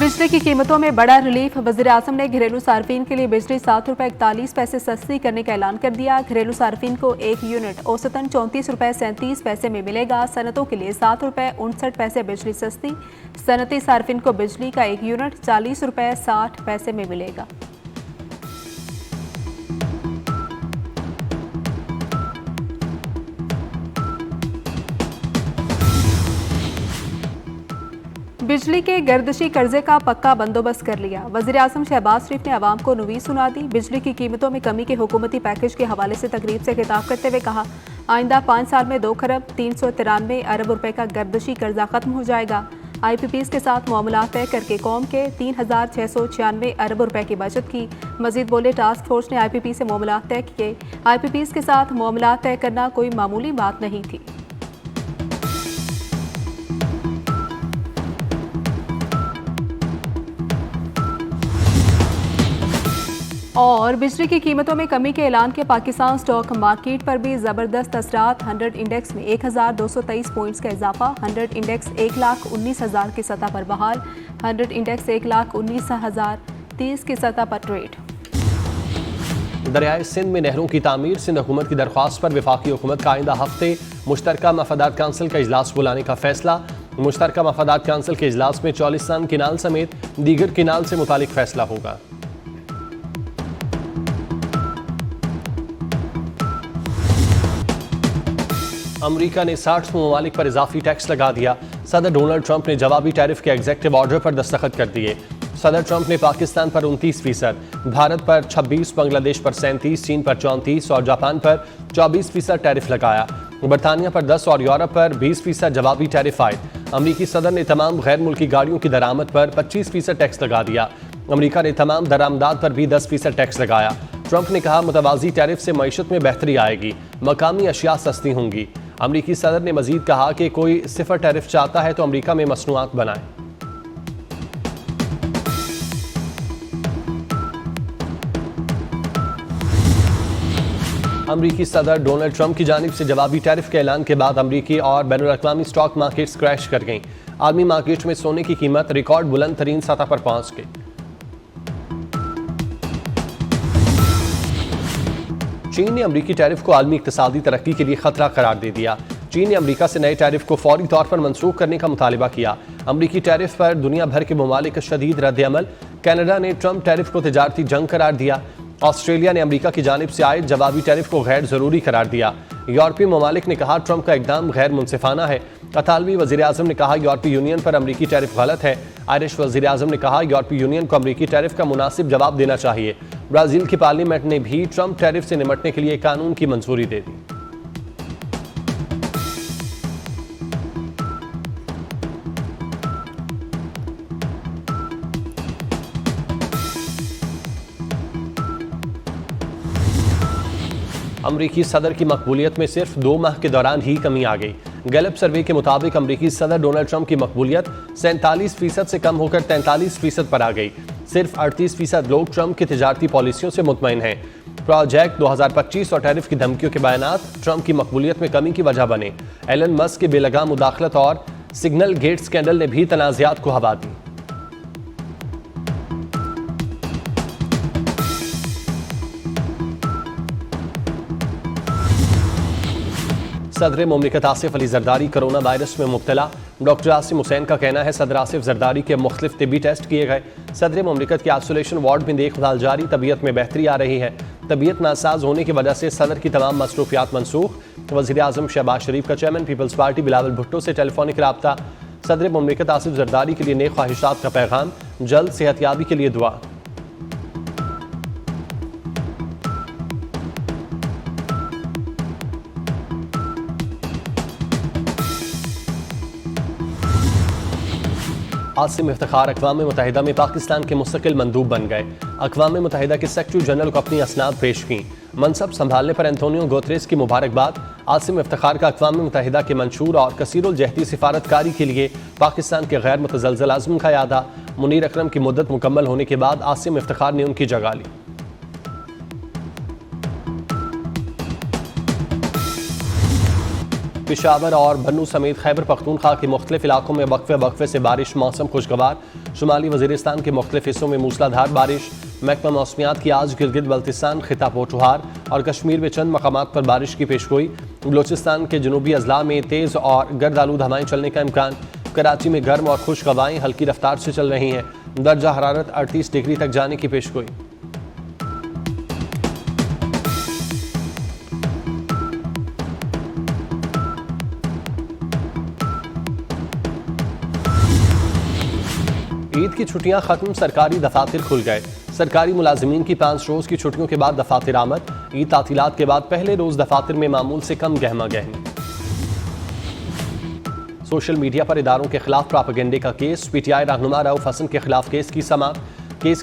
बिजली की कीमतों में बड़ा रिलीफ। वज़ीर-ए-आज़म ने घरेलू सार्फिन के लिए बिजली ₹7.41 सस्ती करने का ऐलान कर दिया। घरेलू सार्फिन को एक यूनिट औसतन ₹34.37 में मिलेगा। सनतों के लिए ₹7.59 बिजली सस्ती। सनती सार्फिन को बिजली का एक यूनिट ₹40.60 में मिलेगा। बिजली के गर्दिशी कर्जे का पक्का बंदोबस्त कर लिया। वज़ीर-ए-आज़म शहबाज शरीफ ने आवाम को नुवीद सुना दी। बिजली की कीमतों में कमी के हुकूमती पैकेज के हवाले से तकरीब से खिताब करते हुए कहा, आइंदा 5 साल में 2 खरब 393 अरब रुपए का गर्दिशी कर्जा खत्म हो जाएगा। IPPs के साथ मामला तय करके कौम के 3696 अरब रुपए की बचत की। मजीद बोले, टास्क फोर्स ने IPP से मामला तय किए। IPPs के साथ मामला तय करना कोई मामूली बात नहीं थी। और बिजली की कीमतों में कमी के ऐलान के पाकिस्तान स्टॉक मार्केट पर भी ज़बरदस्त असरात। 100 इंडेक्स में 1223 पॉइंट्स का इजाफा। 100 इंडेक्स 1,19,000 की सतह पर बहाल। 100 इंडेक्स 1,19,030 की सतह पर ट्रेड। दरियाए सिंध में नहरों की तामीर। सिंध हुकूमत की दरख्वास्त पर वफाकी हुकूमत का आइंदा हफ्ते मुश्तरका मफादात काउंसिल का इजलास बुलाने का फैसला। मुश्तरका मफादात काउंसिल के इजलास में चौलिस्तान किनाल समेत दीगर किनाल से मुतालिक फैसला होगा। अमरीका ने 60 ममालिक पर इजाफी टैक्स लगा दिया। सदर डोनाल्ड ट्रंप ने जवाबी टैरिफ के एग्जेक्टिव ऑर्डर पर दस्तखत कर दिए। सदर ट्रंप ने पाकिस्तान पर 29%, भारत पर 26%, बांग्लादेश पर 37%, चीन पर 34% और जापान पर 24% टैरिफ लगाया। बरतानिया पर 10% और यूरोप पर 20% जवाबी टैरिफ आए। अमरीकी सदर ने तमाम गैर मुल्की गाड़ियों की दरामद पर 25% टैक्स लगा दिया। अमरीका ने तमाम दरामदात पर भी 10% टैक्स लगाया। ट्रंप ने कहा, मुतवाज़ी टैरिफ से मईशत में बेहतरी आएगी, मकामी अशिया सस्ती होंगी। अमरीकी सदर ने मजीद कहा कि कोई सिफर टैरिफ चाहता है तो अमरीका में मसनूआत बनाए। अमरीकी सदर डोनाल्ड ट्रंप की जानिब से जवाबी टैरिफ के ऐलान के बाद अमरीकी और बैनुल-अक़वामी स्टॉक मार्केट्स क्रैश कर गईं। आलमी मार्केट में सोने की कीमत रिकॉर्ड बुलंद तरीन सतह पर पहुंच गई। चीन ने अमरीकी टैरिफ को आलमी इक्तिसादी तरक्की के लिए खतरा करार दे दिया। चीन ने अमरीका से नए टैरिफ को फौरी तौर पर मनसूख करने का मुतालिबा किया। अमरीकी टैरिफ पर दुनिया भर के ममालिक का शदीद रद्द-ए-अमल। कनाडा ने ट्रंप टैरिफ को तिजारती जंग करार दिया। ऑस्ट्रेलिया ने अमरीका की जानिब से आए जवाबी टैरिफ को गैर जरूरी करार दिया। यूरोपीय ममालिक ने कहा, ट्रंप का इकदाम गैर मुनसिफाना है। इतालवी वज़ीर-ए-आज़म ने कहा, यूरोपीय यूनियन पर अमरीकी टैरिफ गलत है। आयरिश वज़ीर-ए-आज़म ने कहा, यूरोपीय यूनियन को अमरीकी टैरिफ का मुनासिब जवाब देना चाहिए। ब्राज़ील की पार्लियामेंट ने भी ट्रंप टैरिफ से निपटने के लिए कानून की मंजूरी दे दी। अमरीकी सदर की मकबूलियत में सिर्फ 2 माह के दौरान ही कमी आ गई। गैलप सर्वे के मुताबिक अमरीकी सदर डोनाल्ड ट्रंप की मकबूलियत 47% से कम होकर 43% पर आ गई। सिर्फ 38% लोग ट्रंप की तिजारती पॉलिसियों से मुतमईन हैं। प्रोजेक्ट 2025 और टैरिफ की धमकियों के बयानात ट्रंप की मकबूलियत में कमी की वजह बने। एलन मस्क के बेलगाम मुदाखलत और सिग्नल गेट स्कैंडल ने भी तनाज़ात को हवा दी। सदर मुमलिकत आसिफ अली जरदारी कोरोना वायरस में मुब्तला। डॉक्टर आसिम हुसैन का कहना है, सदर आसिफ जरदारी के मुख्तलिफ तिब्बी टेस्ट किए गए। सदर मुमलिकत के आइसोलेशन वार्ड में देखभाल जारी। तबीयत में बेहतरी आ रही है। तबीयत नासाज होने की वजह से सदर की तमाम मसरूफियात मनसूख। वज़ीर-ए-आज़म शहबाज शरीफ का chairman Peoples party Bilawal Bhutto से टेलीफोनिक रब्ता। सदर मुमलिकत आसिफ जरदारी के लिए नेक ख्वाहिशात का पैगाम। जल्द सेहतयाबी के लिए दुआ। आसिम इफ्तिखार अक़वाम मुत्तहिदा में पाकिस्तान के मुस्तकिल मंदूब बन गए। अक़वाम मुत्तहिदा के सेक्रेटरी जनरल को अपनी असनाद पेश की। मनसब संभालने पर एंटोनियो गुतेरेस की मुबारकबाद। आसिम इफ्तिखार का अक़वाम मुत्तहिदा के मंशूर और कसीरुल जहती सिफारतकारी के लिए पाकिस्तान के गैर मुतज़लज़ल आज़म का यादा। मुनीर अकरम की मुद्दत मुकम्मल होने के बाद आसिम इफ्तिखार ने उनकी जगह ली। पेशावर और बन्नू समेत खैबर पख्तूनख्वा के मुख्तलिफ इलाकों में वक्फे वक्फे से बारिश, मौसम खुशगवार। शुमाली वजीरिस्तान के मुख्तलिफ हिस्सों में मूसलाधार बारिश। महकमा मौसमियात की आज गिलगित बल्तिस्तान, खिता पोठोहार और कश्मीर में चंद मकामात पर बारिश की पेशगोई। बलोचिस्तान के जनूबी अजला में तेज़ और गर्द आलूद हवाएं चलने का इम्कान। कराची में गर्म और खुश्क हवाएं हल्की रफ्तार से चल रही हैं। दर्जा हरारत 38 डिग्री तक जाने की पेशगोई। ईद की छुट्टियां खत्म, सरकारी दफातर खुल गए। सरकारी मुलाजिमीन की 5 रोज की छुट्टियों के बाद दफातर आमद। ईद तातीलात के बाद पहले रोज दफातर में मामूल से कम गहमा गहमी। सोशल मीडिया पर इदारों के खिलाफ प्रोपेगेंडे का केस। पीटीआई रहनुमा रऊफ हसन के खिलाफ केस की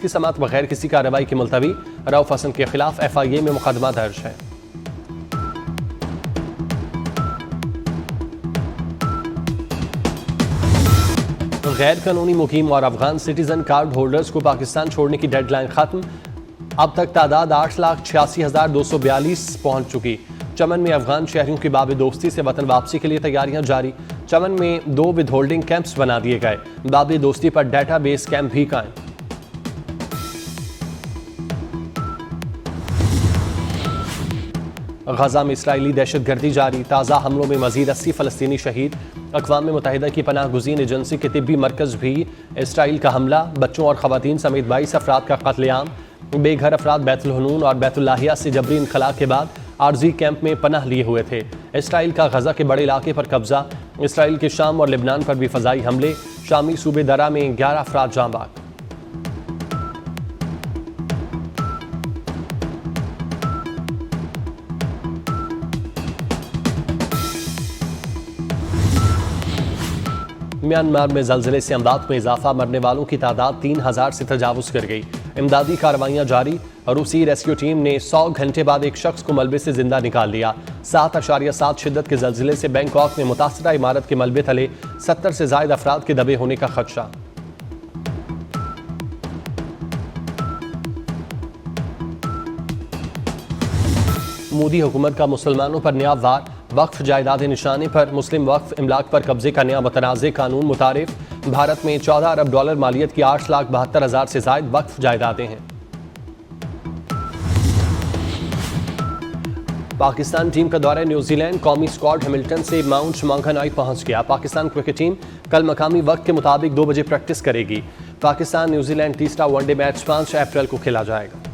समाअत बगैर किसी कार्रवाई की मुलतवी। रऊफ हसन के खिलाफ FIA में मुकदमा दर्ज है। गैर कानूनी मुकीम और अफगान सिटीजन कार्ड होल्डर्स को पाकिस्तान छोड़ने की डेडलाइन खत्म। अब तक तादाद 8,86,242 पहुंच चुकी। चमन में अफगान शहरियों की बाब दोस्ती से वतन वापसी के लिए तैयारियां जारी। चमन में 2 विदहोल्डिंग कैंप्स बना दिए गए। बाब दोस्ती पर डाटा बेस कैंप भी कायम। गजा में इसराइली दहशतगर्दी जारी। ताज़ा हमलों में मजीद 80 फ़लस्तीनी शहीद। अक़वाम मुत्तहिदा की पनाह गुज़ीन एजेंसी के तिब्बी मरकज़ भी इसराइल का हमला। बच्चों और ख़वातीन समेत 22 अफराद का कत्लेआम। बेघर अफराद बैतुल हनून और बैतुल्लाहिया से जबरी इनखला के बाद आर्जी कैंप में पनाह लिए हुए थे। इसराइल का गजा के बड़े इलाके पर कब्जा। इसराइल के शाम और लेबनान पर भी फ़ज़ाई हमले। शामी सूबे दरा में 11 अफराद जाँ बाग। म्यांमार में ज़लज़ले से अमदाद में इजाफा। मरने वालों की तादाद 3,000 से तजावुज़ कर गई। इमदादी कार्रवाइयाँ जारी। रूसी रेस्क्यू टीम ने 100 घंटे बाद एक शख्स को मलबे से जिंदा निकाल लिया। 7.7 शिद्दत के ज़लज़ले से बैंकॉक में मुतासरा इमारत के मलबे तले 70 से ज़ायद अफराद के दबे होने का खदशा। मोदी हुकूमत का मुसलमानों पर नया वार। वक्फ जायदाद निशाने पर मुस्लिम वक्फ इमलाक पर कब्जे का नया मुतनाज़ कानून मुतारिफ। भारत में $14 अरब मालियत की 8,72,000 से ज़ायद वक्फ जायदादें हैं। पाकिस्तान टीम का दौरा न्यूजीलैंड। कौमी स्क्वाड हैमिल्टन से माउंट मॉन्गनाई पहुंच गया। पाकिस्तान क्रिकेट टीम कल मकामी वक्त के मुताबिक 2 बजे प्रैक्टिस करेगी। पाकिस्तान न्यूजीलैंड तीसरा वनडे मैच 5 अप्रैल को खेला जाएगा।